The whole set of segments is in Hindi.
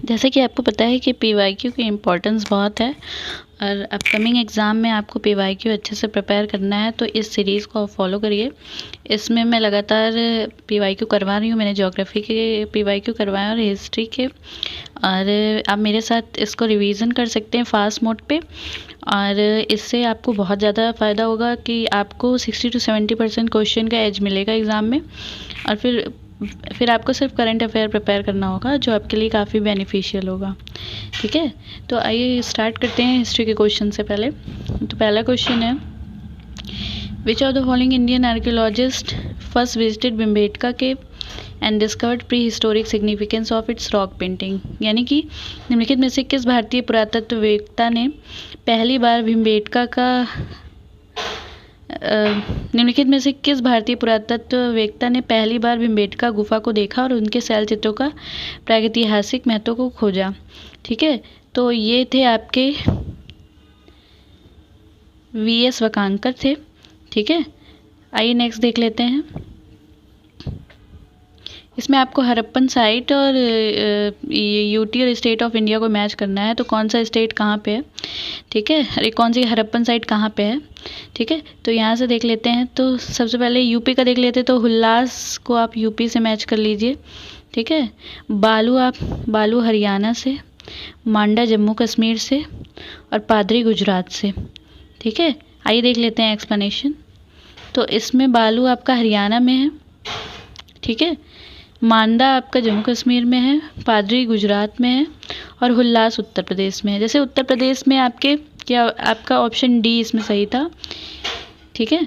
जैसे कि आपको पता है कि पीवाईक्यू की इम्पोर्टेंस बहुत है और अपकमिंग एग्ज़ाम में आपको पीवाईक्यू अच्छे से प्रिपेयर करना है, तो इस सीरीज़ को फॉलो करिए। इसमें मैं लगातार पीवाईक्यू करवा रही हूँ। मैंने ज्योग्राफी के पीवाईक्यू करवाए और हिस्ट्री के, और आप मेरे साथ इसको रिवीजन कर सकते हैं फास्ट मोड पे, और इससे आपको बहुत ज़्यादा फ़ायदा होगा कि आपको 60 to 70% क्वेश्चन का एज मिलेगा एग्ज़ाम में। और फिर आपको सिर्फ करंट अफेयर प्रिपेयर करना होगा, जो आपके लिए काफ़ी बेनिफिशियल होगा। ठीक है, तो आइए स्टार्ट करते हैं हिस्ट्री के क्वेश्चन से पहले। तो पहला क्वेश्चन है, which of the following Indian archaeologist first visited Bhimbetka cave and discovered pre historic significance of its rock painting. यानी कि निम्नलिखित में से किस भारतीय पुरातत्ववेत्ता ने पहली बार भिमबेटका का निम्नलिखित में से किस भारतीय पुरातत्ववेत्ता ने पहली बार भिमबेटका गुफा को देखा और उनके शैल चित्रों का प्रागैतिहासिक महत्व को खोजा। ठीक है, तो ये थे आपके वीएस वकांकर थे। ठीक है, आइए नेक्स्ट देख लेते हैं। इसमें आपको हड़प्पन साइट और यूटी और स्टेट ऑफ इंडिया को मैच करना है, तो कौन सा स्टेट कहाँ पे है। ठीक है, अरे कौन सी हड़प्पन साइट कहाँ पे है। ठीक है, तो यहाँ से देख लेते हैं। तो सबसे पहले यूपी का देख लेते हैं, तो हुल्लास को आप यूपी से मैच कर लीजिए। ठीक है, बालू हरियाणा से, मांडा जम्मू कश्मीर से और पादरी गुजरात से। ठीक है, आइए देख लेते हैं एक्सप्लेनेशन। तो इसमें बालू आपका हरियाणा में है। ठीक है, मांडा आपका जम्मू कश्मीर में है, पादरी गुजरात में है और हुल्लास उत्तर प्रदेश में है। जैसे उत्तर प्रदेश में आपका ऑप्शन डी इसमें सही था। ठीक है,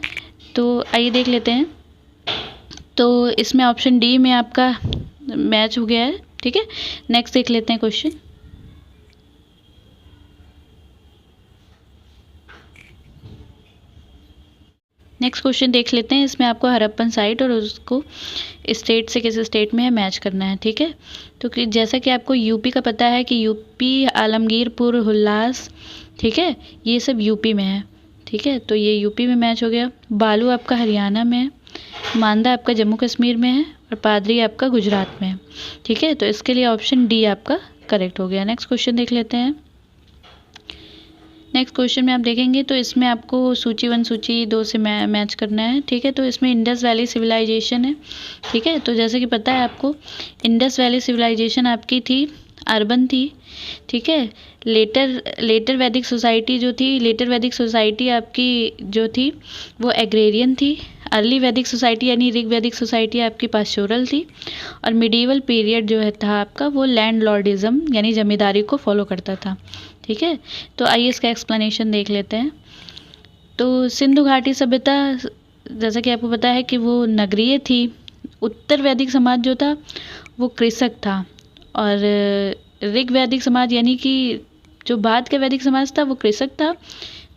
तो आइए देख लेते हैं। तो इसमें ऑप्शन डी में आपका मैच हो गया है। ठीक है, नेक्स्ट देख लेते हैं क्वेश्चन। नेक्स्ट क्वेश्चन देख लेते हैं। इसमें आपको हड़प्पन साइट और उसको स्टेट से किस स्टेट में है मैच करना है। ठीक है, तो जैसा कि आपको यूपी का पता है कि यूपी आलमगीरपुर हुल्लास, ठीक है, ये सब यूपी में है। ठीक है, तो ये यूपी में मैच हो गया। बालू आपका हरियाणा में है, मांदा आपका जम्मू कश्मीर में है और पादरी आपका गुजरात में है। ठीक है, तो इसके लिए ऑप्शन डी आपका करेक्ट हो गया। नेक्स्ट क्वेश्चन देख लेते हैं। नेक्स्ट क्वेश्चन में आप देखेंगे तो इसमें आपको सूची 1 सूची 2 से मैच करना है। ठीक है, तो इसमें इंडस वैली सिविलाइजेशन है। ठीक है, तो जैसे कि पता है आपको, इंडस वैली सिविलाइजेशन आपकी थी अर्बन थी। ठीक है, लेटर वैदिक सोसाइटी जो थी, लेटर वैदिक सोसाइटी आपकी जो थी वो एग्रेरियन थी। अर्ली वैदिक सोसाइटी यानी ऋग वैदिक सोसाइटी आपकी पास्टोरल थी। और मिडीवल पीरियड जो है था आपका वो लैंड लॉर्डिज्म यानी जमींदारी को फॉलो करता था। ठीक है, तो आइए इसका एक्सप्लेनेशन देख लेते हैं। तो सिंधु घाटी सभ्यता, जैसा कि आपको पता है कि वो नगरीय थी। उत्तर वैदिक समाज जो था वो कृषक था, और ऋग वैदिक समाज यानी कि जो बाद का वैदिक समाज था वो कृषक था।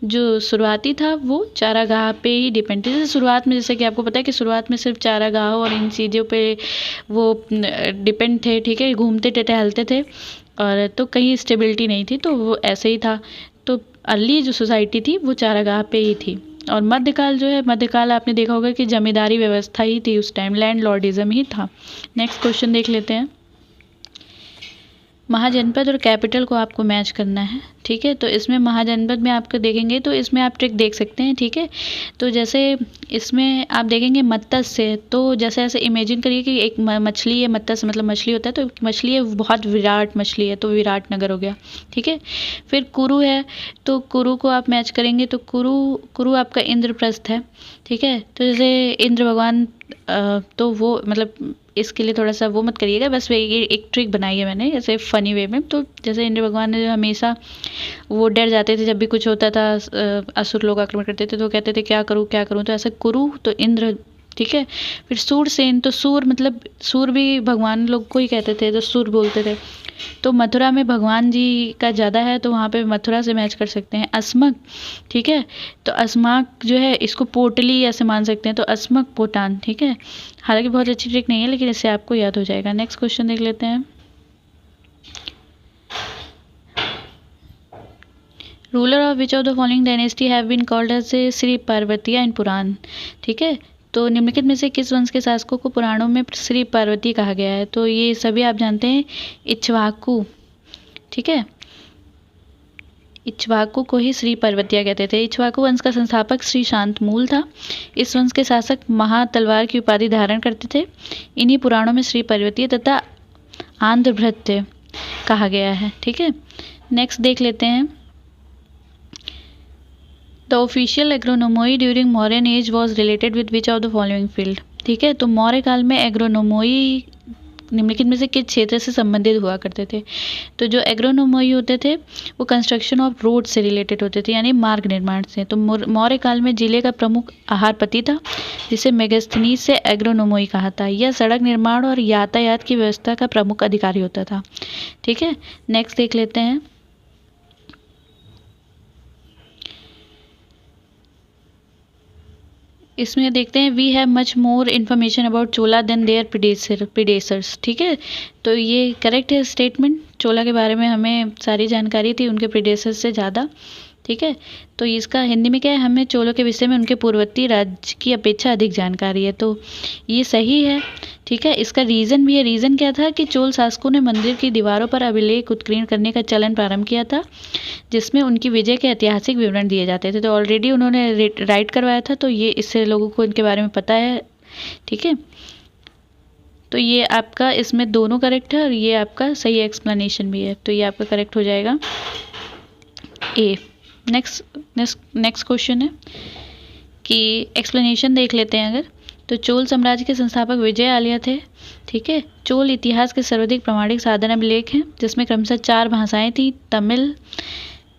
जो शुरुआती था वो चारागाह पे ही डिपेंड थी। जैसे शुरुआत में, जैसे कि आपको पता है कि शुरुआत में सिर्फ चारागाह और इन चीज़ों पे वो डिपेंड थे। ठीक है, घूमते टहलते थे, और तो कहीं स्टेबिलिटी नहीं थी, तो वो ऐसे ही था। तो अर्ली जो सोसाइटी थी वो चारागाह पे ही थी। और मध्यकाल जो है, मध्यकाल आपने देखा होगा कि जमींदारी व्यवस्था ही थी उस टाइम, लैंड लॉर्डिज्म ही था। नेक्स्ट क्वेश्चन देख लेते हैं। महाजनपद और कैपिटल को आपको मैच करना है। ठीक है, तो इसमें महाजनपद में आपको देखेंगे तो इसमें आप ट्रिक देख सकते हैं। ठीक है, तो जैसे इसमें आप देखेंगे मत्स्य, तो जैसे ऐसे इमेजिन करिए कि एक मछली है, मत्स्य मतलब मछली होता है, तो मछली है बहुत विराट मछली है, तो विराट नगर हो गया। ठीक है, फिर कुरु है, तो कुरु को आप मैच करेंगे तो कुरु आपका इंद्रप्रस्थ है। ठीक है, तो जैसे इंद्र भगवान, तो वो मतलब इसके लिए थोड़ा सा वो मत करिएगा, बस ये एक ट्रिक बनाई है मैंने ऐसे फ़नी वे में। तो जैसे इंद्र भगवान ने हमेशा वो डर जाते थे जब भी कुछ होता था, असुर लोग आक्रमण करते थे, तो कहते थे क्या करूँ क्या करूँ, तो ऐसा कुरु तो इंद्र। ठीक है, फिर सूरसेन, तो सूर मतलब सूर भी भगवान लोग को ही कहते थे, तो सूर बोलते थे। तो मथुरा में भगवान जी का ज़्यादा है, तो वहाँ पे मथुरा से मैच कर सकते हैं। अस्मक, ठीक है, तो अस्माक जो है इसको पोटली ऐसे मान सकते हैं, तो अस्मक पोटान। ठीक है, हालांकि बहुत अच्छी ट्रिक नहीं है, लेकिन इससे आपको याद हो जाएगा। नेक्स्ट क्वेश्चन देख लेते हैं। Ruler of which of the following dynasty have been called as Shri Parvatiya in Purana. ठीक है, तो निम्नलिखित में से किस वंश के शासकों को पुराणों में श्री पार्वती कहा गया है। तो ये सभी आप जानते हैं, इक्ष्वाकु। ठीक है। इक्ष्वाकु को ही श्री पर्वतीय कहते थे। इक्ष्वाकु वंश का संस्थापक श्री शांतमूल था। इस वंश के शासक महातलवार की उपाधि धारण करते थे। इन्हीं पुराणों में श्री पर्वतीय तथा आंध्रभृत्य कहा गया है। ठीक है, नेक्स्ट देख लेते हैं। The official agronomoi during Mauryan age was related with which of the following field. ठीक है, तो मौर्य काल में एग्रोनोमोई निम्नलिखित में से किस क्षेत्र से संबंधित हुआ करते थे। तो जो एग्रोनोमोई होते थे वो कंस्ट्रक्शन ऑफ रोड से रिलेटेड होते थे, यानी मार्ग निर्माण से। तो मौर्य काल में जिले का प्रमुख आहारपति था, जिसे मेगास्थनीज से एग्रोनोमोई कहा था। यह सड़क निर्माण और यातायात की व्यवस्था का प्रमुख अधिकारी होता था। ठीक है, नेक्स्ट देख लेते हैं। इसमें देखते हैं we have much more information about Chola then their predecessors. ठीक है, तो ये करेक्ट है स्टेटमेंट। चोला के बारे में हमें सारी जानकारी थी उनके प्रीडेसर्स से ज़्यादा। ठीक है, तो इसका हिंदी में क्या है, हमें चोलों के विषय में उनके पूर्ववर्ती राज्य की अपेक्षा अधिक जानकारी है, तो ये सही है। ठीक है, इसका रीज़न भी है। रीज़न क्या था कि चोल शासकों ने मंदिर की दीवारों पर अभिलेख उत्कीर्ण करने का चलन प्रारंभ किया था, जिसमें उनकी विजय के ऐतिहासिक विवरण दिए जाते थे। तो ऑलरेडी उन्होंने राइट करवाया था, तो ये इससे लोगों को इनके बारे में पता है। ठीक है, तो ये आपका इसमें दोनों करेक्ट है और ये आपका सही एक्सप्लेनेशन भी है, तो ये आपका करेक्ट हो जाएगा ए। नेक्स्ट क्वेश्चन है कि एक्सप्लेनेशन देख लेते हैं अगर। तो चोल साम्राज्य के संस्थापक विजय आर्य थे। ठीक है, चोल इतिहास के सर्वाधिक प्रामाणिक साधन अभिलेख हैं, जिसमें क्रमशः 4 भाषाएं थी, तमिल,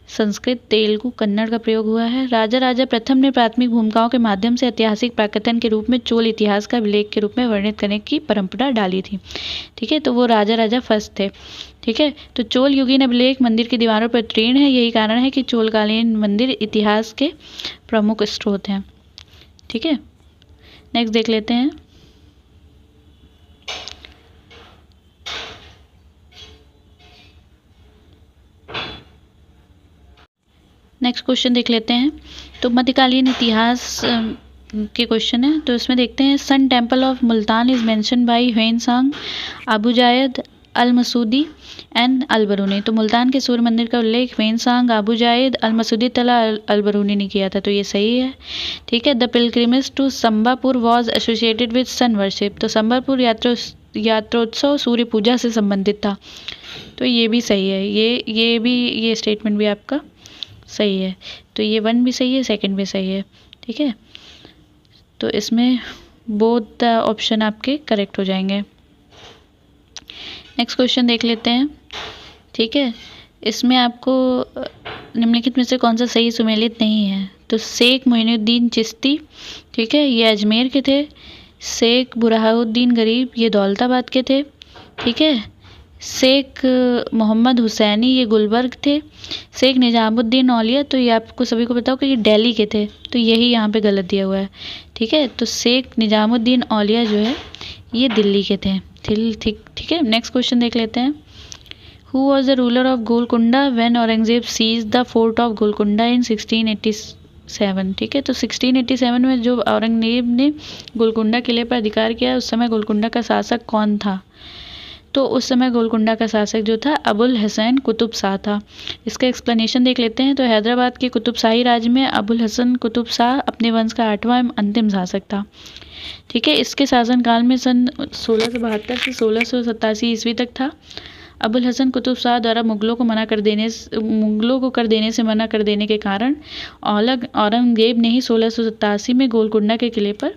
संस्कृत, तेलुगु, कन्नड़ का प्रयोग हुआ है। राजा प्रथम ने प्राथमिक भूमिकाओं के माध्यम से ऐतिहासिक प्राकथन के रूप में चोल इतिहास का अभिलेख के रूप में वर्णित करने की परंपरा डाली थी। ठीक है, तो वो राजा फर्स्ट थे। ठीक है, तो चोल युगीन अभिलेख मंदिर की दीवारों पर उत्कीर्ण है। यही कारण है कि चोलकालीन मंदिर इतिहास के प्रमुख स्रोत हैं। ठीक है, नेक्स्ट देख लेते हैं। नेक्स्ट क्वेश्चन देख लेते हैं। तो मध्यकालीन इतिहास के क्वेश्चन है, तो इसमें देखते हैं sun temple of Multan is mention by Hiuen Tsang, Abu Zayd, al Masoodi and अल बरूनी। तो मुल्तान के सूर्य मंदिर का उल्लेख Hiuen Tsang, Abu Zayd, al Masoodi तला अल बरूनी ने किया था, तो ये सही है। ठीक है, the pilgrimage to Sambapur was associated with sun worship. तो संबापुर यात्रोत्सव सूर्य पूजा से संबंधित था, तो ये भी सही है। ये स्टेटमेंट भी आपका सही है, तो ये 1 भी सही है, 2 भी सही है। ठीक है, तो इसमें बोथ ऑप्शन आपके करेक्ट हो जाएंगे। नेक्स्ट क्वेश्चन देख लेते हैं। ठीक है, इसमें आपको निम्नलिखित में से कौन सा सही सुमेलित नहीं है। तो शेख मोइनुद्दीन चिश्ती, ठीक है, ये अजमेर के थे। शेख बुरहानुद्दीन गरीब, ये दौलताबाद के थे। ठीक है, शेख मोहम्मद हुसैनी, ये गुलबर्ग थे। शेख निजामुद्दीन औलिया, तो ये आपको सभी को पता होगा कि ये दिल्ली के थे, तो यही यहाँ पे गलत दिया हुआ है। ठीक है, तो शेख निजामुद्दीन औलिया जो है ये दिल्ली के थे। ठीक है, नेक्स्ट क्वेश्चन देख लेते हैं। Who was the ruler of Golconda when Aurangzeb seize the fort of Golconda in 1687। ठीक है, तो 1687 में जो औरंगजेब ने गोलकुंडा किले पर अधिकार किया, उस समय गोलकुंडा का शासक कौन था। तो उस समय गोलकुंडा का शासक जो था अबुल हसन कुतुब शाह था। इसका एक्सप्लेनेशन देख लेते हैं। तो हैदराबाद के कुतुब शाही राज्य में अबुल हसन कुतुब शाह अपने वंश का 8वां एवं अंतिम शासक था। ठीक है, इसके शासनकाल में सन 1672 से 1687 ईस्वी तक था। अबुल हसन कुतुब शाह द्वारा मुगलों को कर देने से मना कर देने के कारण औरंगजेब ने ही 1687 में गोलकुंडा के किले पर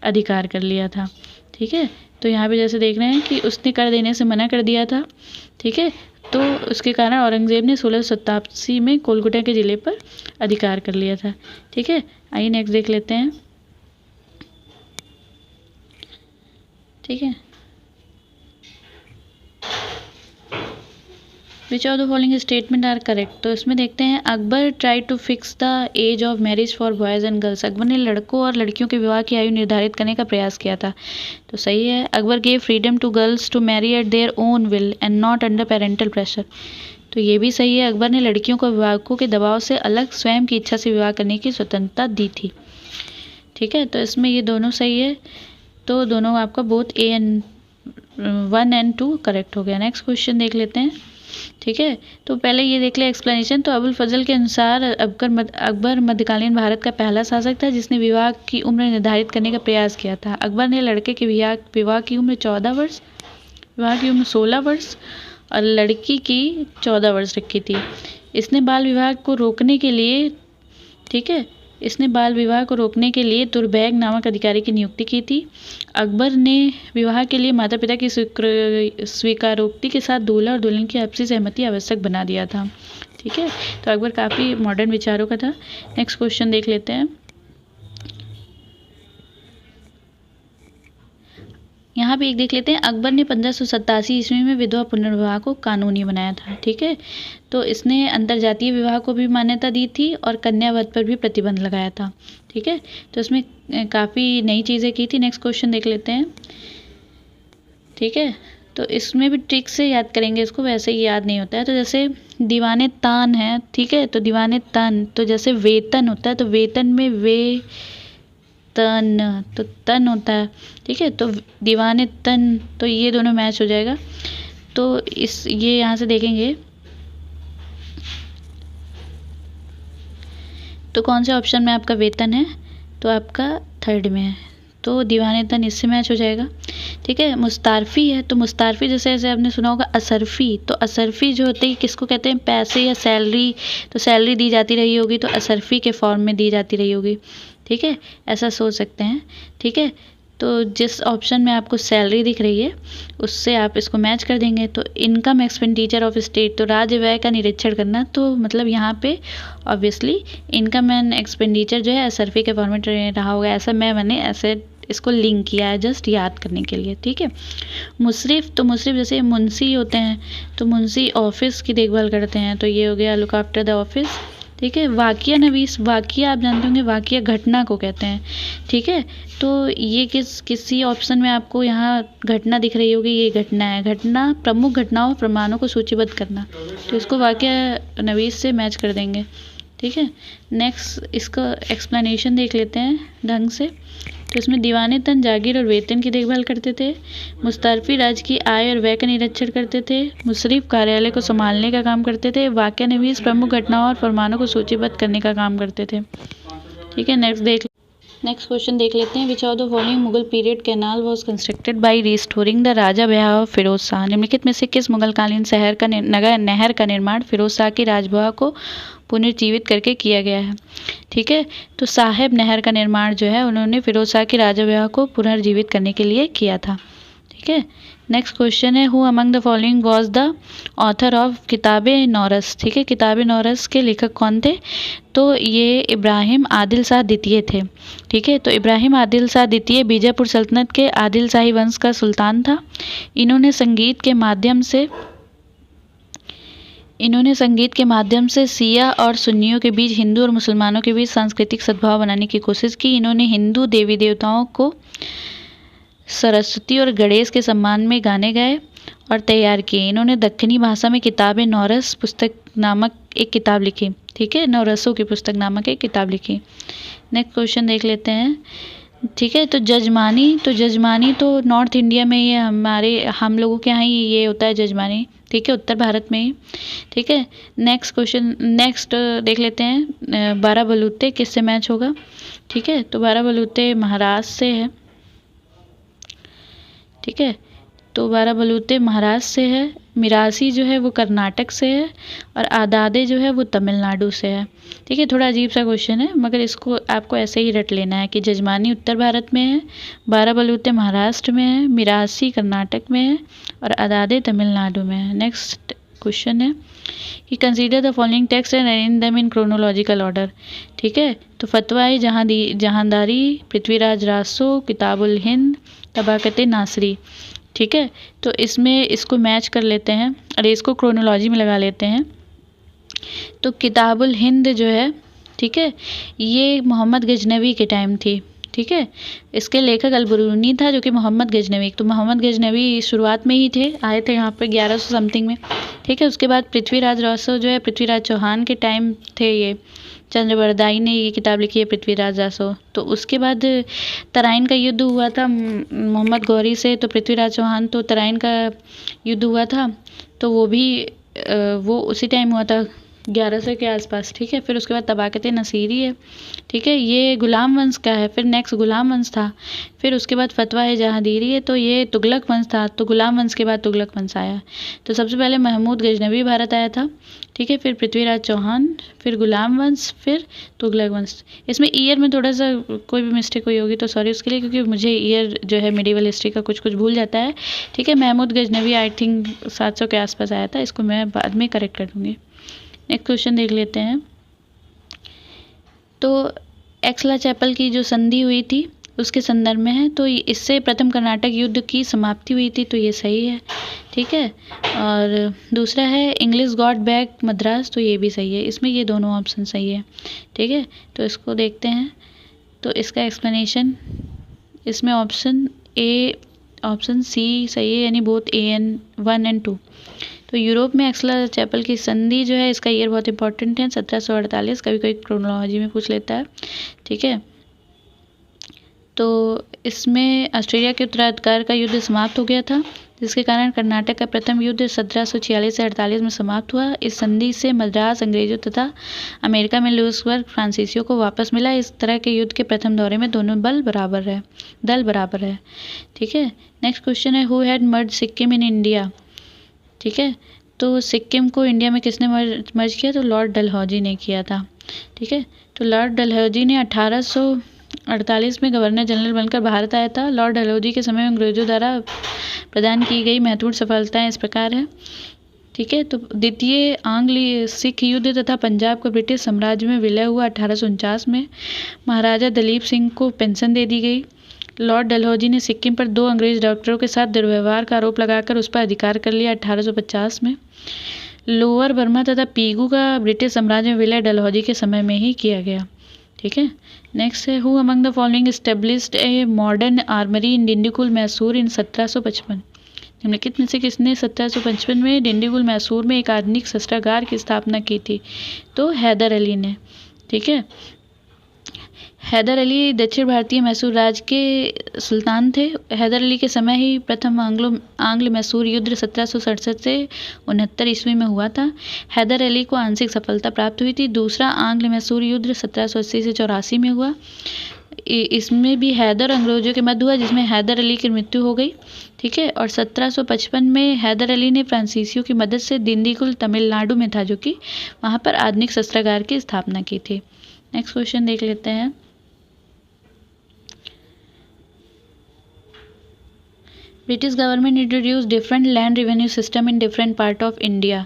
अधिकार कर लिया था। ठीक है, तो यहाँ पे जैसे देख रहे हैं कि उसने कर देने से मना कर दिया था। ठीक है, तो उसके कारण औरंगजेब ने 1687 में कोलकाता के ज़िले पर अधिकार कर लिया था। ठीक है, आइए नेक्स्ट देख लेते हैं। ठीक है, which of the following statement are correct. तो इसमें देखते हैं Akbar try to fix the age of marriage for boys and girls. Akbar ने लड़कों और लड़कियों के विवाह की आयु निर्धारित करने का प्रयास किया था, तो सही है। Akbar gave freedom to girls to marry at their own will and not under parental pressure, तो ये भी सही है। अकबर ने लड़कियों को अभिभावकों के दबाव से अलग स्वयं की इच्छा से विवाह करने की स्वतंत्रता दी थी। ठीक है, तो इसमें ये दोनों सही है, तो दोनों आपका both A and 1 and 2 correct हो गया। नेक्स्ट क्वेश्चन देख लेते हैं। ठीक है, तो पहले ये देख लिया एक्सप्लेनेशन। तो अबुल फजल के अनुसार अकबर मध्यकालीन भारत का पहला शासक था जिसने विवाह की उम्र निर्धारित करने का प्रयास किया था। अकबर ने लड़के के विवाह की उम्र 14 वर्ष, विवाह की उम्र 16 वर्ष और लड़की की 14 वर्ष रखी थी। इसने बाल विवाह को रोकने के लिए, ठीक है, इसने बाल विवाह को रोकने के लिए तुरबैग नामक अधिकारी की नियुक्ति की थी। अकबर ने विवाह के लिए माता पिता की स्वीकारोक्ति के साथ दूल्हा और दुल्हन की आपसी सहमति आवश्यक बना दिया था। ठीक है, तो अकबर काफ़ी मॉडर्न विचारों का था। नेक्स्ट क्वेश्चन देख लेते हैं। यहाँ पे एक देख लेते हैं, अकबर ने 1587 ईस्वी में विधवा पुनर्विवाह को कानूनी बनाया था। ठीक है, तो इसने अंतरजातीय विवाह को भी मान्यता दी थी और कन्यावध पर भी प्रतिबंध लगाया था। ठीक है, तो इसमें काफ़ी नई चीज़ें की थी। नेक्स्ट क्वेश्चन देख लेते हैं। ठीक है, तो इसमें भी ट्रिक से याद करेंगे इसको, वैसे ही याद नहीं होता है। तो जैसे दीवाने तान है, ठीक है, तो दीवाने तन, तो जैसे वेतन होता है तो वेतन में तन, तो तन होता है। ठीक है, तो दीवाने तन, तो ये दोनों मैच हो जाएगा। तो ये यहाँ से देखेंगे तो कौन से ऑप्शन में आपका वेतन है, तो आपका थर्ड में है, तो दीवाने तन इससे मैच हो जाएगा। ठीक है, मुस्तारफी है, तो मुस्तारफी जैसे आपने सुना होगा असरफी, तो असरफी जो होते हैं किसको कहते हैं, पैसे या सैलरी, तो सैलरी दी जाती रही होगी तो असरफी के फॉर्म में दी जाती रही होगी। ठीक है, ऐसा सोच सकते हैं। ठीक है, तो जिस ऑप्शन में आपको सैलरी दिख रही है उससे आप इसको मैच कर देंगे। तो इनकम एक्सपेंडिचर ऑफ स्टेट, तो राज्य व्यय का निरीक्षण करना, तो मतलब यहाँ पे ऑब्वियसली इनकम एंड एक्सपेंडिचर जो है असरफी के फॉर्मेट रहा होगा। ऐसा मैंने ऐसे इसको लिंक किया है जस्ट याद करने के लिए। ठीक है, मुसरिफ, तो मुसरिफ जैसे मुंशी होते हैं, तो मुंशी ऑफिस की देखभाल करते हैं, तो ये हो गया लुक आफ्टर द ऑफिस। ठीक है, वाकिया नवीस, वाकिया आप जानते होंगे, वाकिया घटना को कहते हैं। ठीक है, तो ये किसी ऑप्शन में आपको यहाँ घटना दिख रही होगी, ये घटना है। घटना प्रमुख घटनाओं प्रमाणों को सूचीबद्ध करना, तो इसको वाकिया नवीस से मैच कर देंगे। ठीक है, नेक्स्ट इसका एक्सप्लेनेशन देख लेते हैं ढंग से। तो इसमें दीवाने तन जागीर और वेतन की देखभाल करते थे, मुस्तारफी राज्य की आय और व्यय का निरीक्षण करते थे, मुसरिफ कार्यालय को संभालने का काम करते थे, वाक़या नवीस प्रमुख घटनाओं और फरमानों को सूचीबद्ध करने का काम करते थे। ठीक है, नेक्स्ट क्वेश्चन देख लेते हैं। Which of the following Mughal period canal was constructed by restoring the Rajabwah of Firoz Shah. निम्नलिखित में से किस मुगलकालीन नहर का निर्माण फिरोज शाह की राजब्याह को पुनर्जीवित करके किया गया है। ठीक है, तो साहेब नहर का निर्माण जो है उन्होंने फिरोज शाह की राजब्याह को पुनर्जीवित करने के लिए किया था। ठीक है, नेक्स्ट क्वेश्चन है, who among the following was the author of किताब नौरस। ठीक है, किताब नौरस के लेखक कौन थे, तो ये इब्राहिम आदिल शाह द्वितीय थे। ठीक है, तो इब्राहिम आदिल शाह द्वितीय बीजापुर सल्तनत के आदिल शाही वंश का सुल्तान था। इन्होंने संगीत के माध्यम से सिया और सुन्नियों के बीच, हिंदू और मुसलमानों के बीच सांस्कृतिक सद्भाव बनाने की कोशिश की। इन्होंने हिंदू देवी देवताओं को सरस्वती और गणेश के सम्मान में गाने गाए और तैयार किए। इन्होंने दक्खनी भाषा में किताब नौरस पुस्तक नामक एक किताब लिखी। ठीक है, नौरसों की पुस्तक नामक एक किताब लिखी। नेक्स्ट क्वेश्चन देख लेते हैं। ठीक है, तो जजमानी तो नॉर्थ इंडिया में ये हम लोगों के यहाँ ही ये होता है जजमानी। ठीक है, उत्तर भारत में ही। ठीक है, नेक्स्ट देख लेते हैं, बाराबलूते किससे मैच होगा। ठीक है, तो बाराबलूते महाराष्ट्र से है। ठीक है, तो बाराबलूते महाराष्ट्र से है, मिरासी जो है वो कर्नाटक से है और आदादे जो है वो तमिलनाडु से है। ठीक है, थोड़ा अजीब सा क्वेश्चन है मगर इसको आपको ऐसे ही रट लेना है कि जजमानी उत्तर भारत में है, बाराबलूते महाराष्ट्र में है, मिरासी कर्नाटक में है और आदादे तमिलनाडु में है। नेक्स्ट क्वेश्चन है कि consider the following text and arrange them in chronological order. ठीक है, तो फतवा जहांदारी, पृथ्वीराज रासो, किताबुल हिंद, तबाकत नासरी। ठीक है, तो इसमें इसको मैच कर लेते हैं और इसको क्रोनोलॉजी में लगा लेते हैं। तो किताबुल हिंद जो है, ठीक है, ये मोहम्मद गजनवी के टाइम थी। ठीक है, इसके लेखक अल-बरूनी था जो कि मोहम्मद गजनवी, तो मोहम्मद गजनवी शुरुआत में ही आए थे यहाँ पे 1100 समथिंग में। ठीक है, उसके बाद पृथ्वीराज रासो जो है पृथ्वीराज चौहान के टाइम थे। ये चंद्रबरदाई ने ये किताब लिखी है पृथ्वीराज रासो। तो उसके बाद तराइन का युद्ध हुआ था मोहम्मद गौरी से, तो पृथ्वीराज चौहान, तो तराइन का युद्ध हुआ था तो वो भी वो उसी टाइम हुआ था 1100 के आसपास, ठीक है। फिर उसके बाद तबाकत नसीरी है, ठीक है, ये गुलाम वंश का है। फिर नेक्स्ट गुलाम वंश था। फिर उसके बाद फतवा है जहांगीरी है, तो ये तुगलक वंश था। तो गुलाम वंश के बाद तुगलक वंश आया। तो सबसे पहले महमूद गजनवी भारत आया था, ठीक है। फिर पृथ्वीराज चौहान, फिर गुलाम वंश, फिर तुगलक वंश। इसमें ईयर में थोड़ा सा कोई भी मिस्टेक हुई होगी तो सॉरी उसके लिए, क्योंकि मुझे ईयर जो है मिडिवल हिस्ट्री का कुछ कुछ भूल जाता है, ठीक है। महमूद गजनवी आई थिंक 700 के आसपास आया था, इसको मैं बाद में करेक्ट कर दूँगी। नेक्स्ट क्वेश्चन देख लेते हैं। तो एक्सला चैपल की जो संधि हुई थी उसके संदर्भ में है, तो इससे प्रथम कर्नाटक युद्ध की समाप्ति हुई थी, तो ये सही है, ठीक है। और दूसरा है इंग्लिश गॉट बैक मद्रास, तो ये भी सही है। इसमें ये दोनों ऑप्शन सही है, ठीक है। तो इसको देखते हैं। तो इसका एक्सप्लेनेशन, इसमें ऑप्शन सी सही है, यानी बोथ AN 1 और 2। तो यूरोप में एक्सला चैपल की संधि जो है, इसका ईयर बहुत इंपॉर्टेंट है, 1748। कभी कोई क्रोनोलॉजी में पूछ लेता है, ठीक है। तो इसमें ऑस्ट्रेलिया के उत्तराधिकार का युद्ध समाप्त हो गया था, जिसके कारण कर्नाटक का प्रथम युद्ध 1746 से 48 में समाप्त हुआ। इस संधि से मद्रास अंग्रेजों तथा अमेरिका में लुइसबर्ग फ्रांसीसियों को वापस मिला। इस तरह के युद्ध के प्रथम दौरे में दोनों दल बराबर है, ठीक है। नेक्स्ट क्वेश्चन है, who had merge Sikkim in India, ठीक है। तो सिक्किम को इंडिया में किसने मर्ज किया, तो लॉर्ड डलहौजी ने किया था, ठीक है। तो लॉर्ड डलहौजी ने 1848 में गवर्नर जनरल बनकर भारत आया था। लॉर्ड डलहौजी के समय में अंग्रेजों द्वारा प्रदान की गई महत्वपूर्ण सफलताएं इस प्रकार है, ठीक है। तो द्वितीय आंग्ल सिख युद्ध तथा पंजाब को ब्रिटिश साम्राज्य में विलय हुआ 1849 में। महाराजा दलीप सिंह को पेंशन दे दी गई। लॉर्ड डलहौजी ने सिक्किम पर 2 अंग्रेज डॉक्टरों के साथ दुर्व्यवहार का आरोप लगाकर उस पर अधिकार कर लिया 1850 में। लोअर बर्मा तथा पीगू का ब्रिटिश साम्राज्य में विलय डलहौजी के समय में ही किया गया, ठीक है। नेक्स्ट है, who among the following established a modern armoury in Dindigul Mysore in 1755। निम्नलिखित में से किसने 1755 में डिंडीगुल मैसूर में एक आधुनिक शस्त्रागार की स्थापना की थी, तो हैदर अली ने, ठीक है। हैदर अली दक्षिण भारतीय मैसूर राज्य के सुल्तान थे। हैदर अली के समय ही प्रथम आंग्ल मैसूर युद्ध 1767 से 69 ईस्वी में हुआ था। हैदर अली को आंशिक सफलता प्राप्त हुई थी। दूसरा आंग्ल मैसूर युद्ध 1780 से 84 में हुआ। इसमें भी हैदर अंग्रेजों के मध्य हुआ, जिसमें हैदर अली की मृत्यु हो गई, ठीक है। और 1755 में हैदर अली ने फ्रांसीसियों की मदद से दिंडीगुल तमिलनाडु में था, जो कि वहाँ पर आधुनिक शस्त्रागार की स्थापना की थी। नेक्स्ट क्वेश्चन देख लेते हैं। British government introduce different land revenue system in different part of India,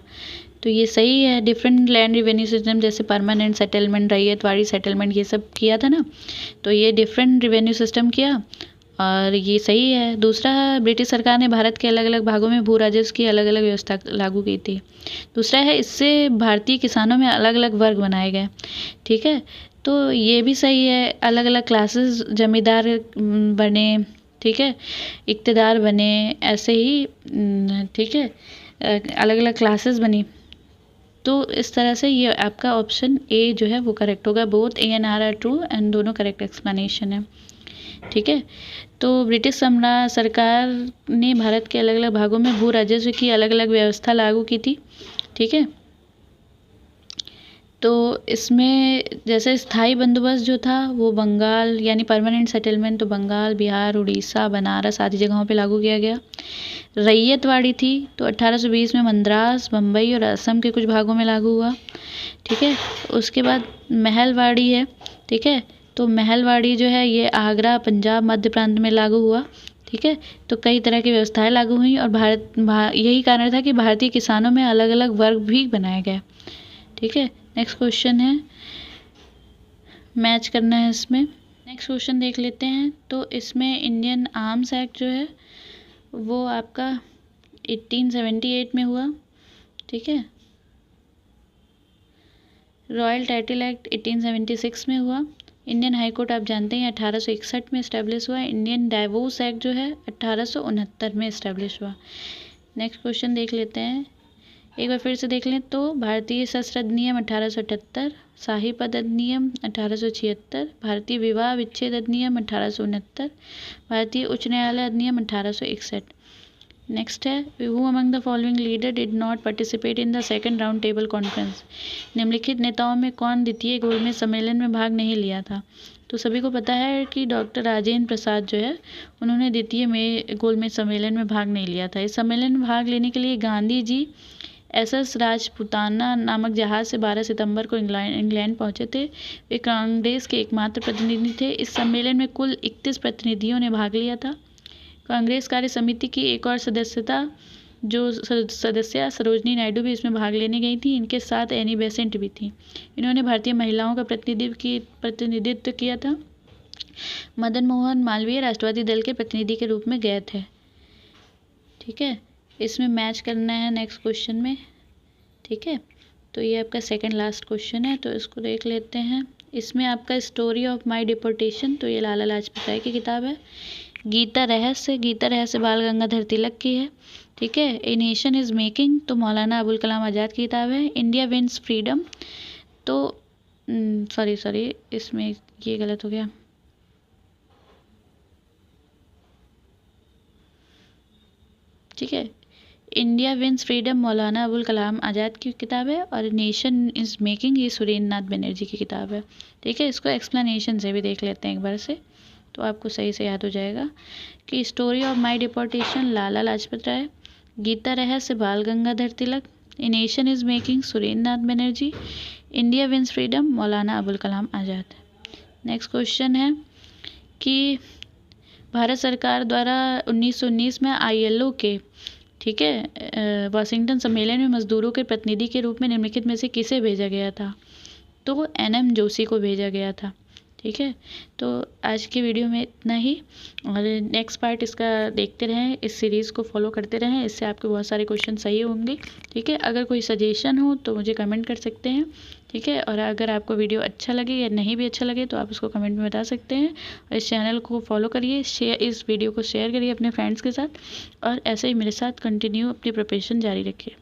तो ये सही है। डिफरेंट लैंड रेवेन्यू सिस्टम जैसे परमानेंट सेटलमेंट, रैयतवाड़ी सेटलमेंट, ये सब किया था ना, तो ये डिफरेंट रेवेन्यू सिस्टम किया और ये सही है। दूसरा, ब्रिटिश सरकार ने भारत के अलग अलग भागों में भू राजस्व की अलग अलग व्यवस्था लागू की थी। दूसरा है, इससे भारतीय किसानों में अलग अलग वर्ग बनाए गए, ठीक है। तो ये भी सही है, अलग अलग क्लासेस जमींदार बने, ठीक है, इक़्तिदार बने, ऐसे ही, ठीक है, अलग अलग क्लासेस बनी। तो इस तरह से ये आपका ऑप्शन ए जो है वो करेक्ट होगा। Both A and R are true and दोनों करेक्ट एक्सप्लेनेशन है, ठीक है। तो ब्रिटिश सरकार ने भारत के अलग अलग भागों में भू राजस्व की अलग अलग व्यवस्था लागू की थी, ठीक है। तो इसमें जैसे स्थायी बंदोबस्त जो था वो बंगाल, यानी परमानेंट सेटलमेंट, तो बंगाल, बिहार, उड़ीसा, बनारस आदि जगहों पे लागू किया गया। रैयतवाड़ी थी तो 1820 में मद्रास, बम्बई और असम के कुछ भागों में लागू हुआ, ठीक है। उसके बाद महलवाड़ी है, ठीक है। तो महलवाड़ी जो है ये आगरा, पंजाब, मध्य प्रांत में लागू हुआ, ठीक है। तो कई तरह की व्यवस्थाएं लागू हुई और यही कारण था कि भारतीय किसानों में अलग अलग वर्ग भी बनाए गए, ठीक है। नेक्स्ट क्वेश्चन है, मैच करना है इसमें। नेक्स्ट क्वेश्चन देख लेते हैं। तो इसमें इंडियन आर्म्स एक्ट जो है वो आपका 1878 में हुआ, ठीक है। रॉयल टाइटल एक्ट 1876 में हुआ। इंडियन हाई कोर्ट आप जानते हैं 1861 में इस्टेब्लिश हुआ। इंडियन डाइवोर्स एक्ट जो है 1869 में इस्टेब्लिश हुआ। नेक्स्ट क्वेश्चन देख लेते हैं, एक बार फिर से देख लें। तो भारतीय शस्त्र अधिनियम 1878, शाही पद अधिनियम 1876, भारतीय विवाह विच्छेद अधिनियम 1869, भारतीय उच्च न्यायालय अधिनियम 1861। नेक्स्ट है, who among the following leader did not participate in the second round table conference. निम्नलिखित नेताओं में कौन द्वितीय गोलमेज सम्मेलन में भाग नहीं लिया था। तो सभी को पता है कि डॉक्टर राजेंद्र प्रसाद जो है उन्होंने द्वितीय में गोलमेज सम्मेलन में भाग नहीं लिया था। इस सम्मेलन में भाग लेने के लिए गांधी जी SS राजपुताना नामक जहाज़ से 12 सितंबर को इंग्लैंड पहुंचे थे। वे कांग्रेस के एकमात्र प्रतिनिधि थे। इस सम्मेलन में कुल 31 प्रतिनिधियों ने भाग लिया था। कांग्रेस कार्य समिति की एक और सदस्य सरोजनी नायडू भी इसमें भाग लेने गई थी। इनके साथ एनी बेसेंट भी थी। इन्होंने भारतीय महिलाओं का प्रतिनिधित्व किया था। मदन मोहन मालवीय राष्ट्रवादी दल के प्रतिनिधि के रूप में गए थे। ठीक है, इसमें मैच करना है नेक्स्ट क्वेश्चन में। ठीक है, तो ये आपका सेकंड लास्ट क्वेश्चन है, तो इसको देख लेते हैं। इसमें आपका स्टोरी ऑफ माय डिपोर्टेशन, तो ये लाला लाजपत राय की किताब है। गीता रहस्य बाल गंगाधर तिलक की है। ठीक है, ए नेशन इज़ मेकिंग, तो मौलाना अबुल कलाम आज़ाद की किताब है। इंडिया विंस फ्रीडम, तो सॉरी इसमें ये गलत हो गया। ठीक है, India wins freedom Maulana Abul Kalam आज़ाद की किताब है, और नेशन इज़ मेकिंग ये सुरेंद्र नाथ बनर्जी की किताब है। ठीक है, इसको एक्सप्लेनेशन से भी देख लेते हैं एक बार से, तो आपको सही से याद हो जाएगा कि story of my deportation Lala Lajpat Rai, Gita Rahasya Bal Gangadhar Tilak, a nation is making Surendra Nath Banerjee, India wins freedom Maulana Abul Kalam Azad. Next question है कि भारत सरकार द्वारा 1919 में ILO के, ठीक है, वाशिंगटन सम्मेलन में मजदूरों के प्रतिनिधि के रूप में निम्नलिखित में से किसे भेजा गया था। तो NM जोशी को भेजा गया था। ठीक है, तो आज की वीडियो में इतना ही, और नेक्स्ट पार्ट इसका देखते रहें, इस सीरीज़ को फॉलो करते रहें, इससे आपके बहुत सारे क्वेश्चन सही होंगे। ठीक है, अगर कोई सजेशन हो तो मुझे कमेंट कर सकते हैं। ठीक है, और अगर आपको वीडियो अच्छा लगे या नहीं भी अच्छा लगे तो आप उसको कमेंट में बता सकते हैं। और इस चैनल को फॉलो करिए, इस वीडियो को शेयर करिए अपने फ्रेंड्स के साथ, और ऐसे ही मेरे साथ कंटिन्यू अपनी प्रिपरेशन जारी रखिए।